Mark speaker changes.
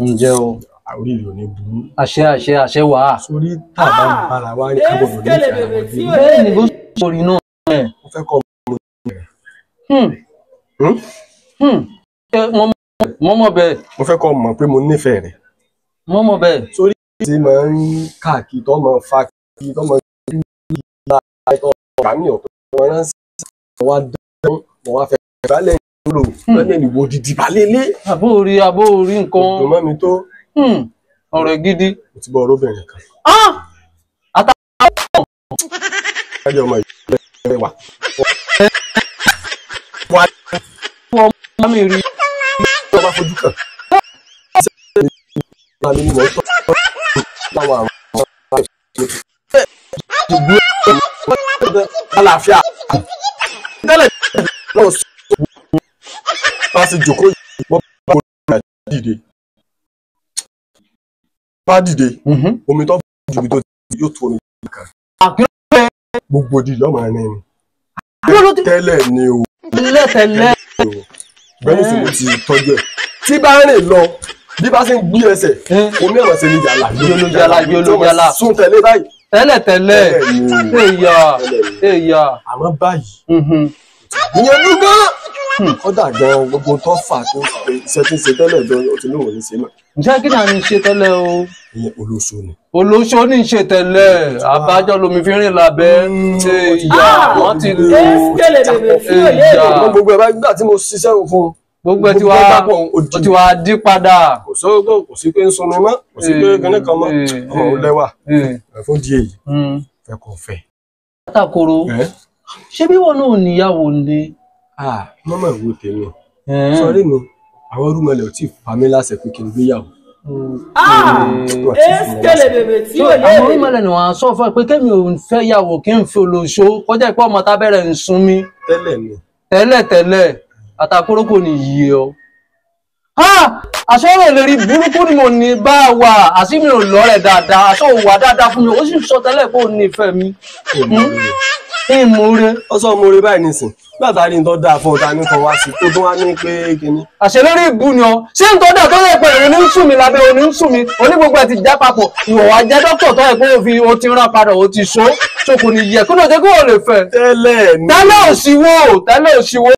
Speaker 1: ǹjẹ́ o
Speaker 2: orí rẹ̀ ò ní burú.
Speaker 1: àṣẹ wà á.
Speaker 2: sórí tá a bá ń bára wa ní kábọ̀dọ̀ ní ìfẹ́ àwọn ọdún.
Speaker 1: bẹ́ẹ̀ ni bó sọ̀rí náà ẹ̀.
Speaker 2: mo fẹ́ kọ́ ọmọ
Speaker 1: mo mọ̀ bẹ́ẹ̀.
Speaker 2: mo fẹ́ kọ́ mọ̀ pé mo nífẹ̀ẹ́ rẹ̀.
Speaker 1: mo mọ̀ bẹ́ẹ̀.
Speaker 2: sórí tí máa ń káàkiri tó máa fa kiri tó máa ń gbé tó ọ̀gá mi ọ̀pọ̀ wọn náà sì wá dán mo wá fẹ́ balẹ̀ ìlú lọ́lẹ̀ ìwò dídì balẹ̀ lé. àbó orí nǹkan. òdùn mọ́ mi tó.
Speaker 1: ọ̀rẹ́ gidi.
Speaker 2: mo ti bọ ọ̀rọ̀bìnrin kan.
Speaker 1: àtàwọn.
Speaker 2: ẹjọ́ ọmọ ìlú wa.
Speaker 1: wọ́n mi rí.
Speaker 2: ọba fojú kan. ṣé ní mo tọ́ láwọn àwọn ọmọ àlàáfíà tẹ́lẹ̀ náà sọ bá sì jókòó yìí wọ́n bá wọlé dìde bá dìde omi tó fún ju ibi tó yóò tó omi kan gbogbo dìde ọmọ rẹ ni tẹ́lẹ̀ ni o
Speaker 1: tẹ́lẹ̀
Speaker 2: bẹ́ẹ̀ sì mo ti tọ́jú ẹ̀ tí bá rìn lọ bí bá ṣe ń gbé ẹsẹ̀ omi ọ̀nà ṣe ní yàrá sún tẹ̀lé báyìí
Speaker 1: tẹ́lẹ̀ èyà
Speaker 2: àmọ́ báyìí ìyẹn gan kódà gan gbogbo tó fà tó iṣẹ́ tí ń ṣe tẹ́lẹ̀ gan ó ti ní òun ní ṣe mọ́.
Speaker 1: ǹjẹ́ kí náà ní ṣe tẹ́lẹ̀ o.
Speaker 2: ìyẹn olóṣó ni.
Speaker 1: olóṣó ní ṣe tẹ́lẹ̀ àbájọ lomi fi rìn lábẹ́ ìyá wọ́n ti lù ìyá.
Speaker 2: gbogbo ẹ̀ bá gbà tí mo ṣiṣẹ́ fún un.
Speaker 1: gbogbo ẹ̀ ti wá dí padà.
Speaker 2: kò sí pé ń sunmi mọ́ kò sí pé kíní kan mọ́ ọmọ ò lẹ́wà fún díẹ̀ yìí fẹ́ kọ́ fẹ́.
Speaker 1: Àtàkùrọ̀ ṣé bí wọn náà níyàwó ni.
Speaker 2: mọ́mọ́ ìwé tèmi sọrí mi àwọn orúmọlẹ̀ ò tí ì fa mí láṣẹ pé kí n gbéyàwó.
Speaker 1: àwọn orúmọlẹ̀ ni wọ́n á sọ fún ẹ pé kémi ò fẹ́ yàwó kí n fi olóṣó kọjá ìpá ọmọ tábẹ́rẹ̀ ń sún mi. tẹ́lẹ̀ Àtàkùrọ̀ kò ní yí ọ. Aṣọ rẹ̀ lè rí burúkú ni mo ní bá wà àṣì mi ò lọ́rẹ̀ dáadáa aṣọ ò wà dáadáa fún mi ó sì sọ tẹ́lẹ̀ pé ò ní ìfẹ́ mi. Ìmúre.
Speaker 2: Ó sọ múre báyìí nísìn. Látàrí ń tọ́ dáa fún ọ̀tá ní kan wá sí tó tún wá ní pé kíní.
Speaker 1: Àṣẹlérí ìbú ni ọ. Ṣé ń tọ́ dà tó yẹ pé òní ń sùn mí lábẹ́ òní ń sùn mí oní gbogbo ẹ̀ ti já papọ̀ ìwọ̀ wá jẹ́ dókítà tó yẹ pé o ti rán padà o ti so kò ní yẹ kí ló dé kí wọ́n lè fẹ́.
Speaker 2: Tẹ́lẹ̀
Speaker 1: òṣìwò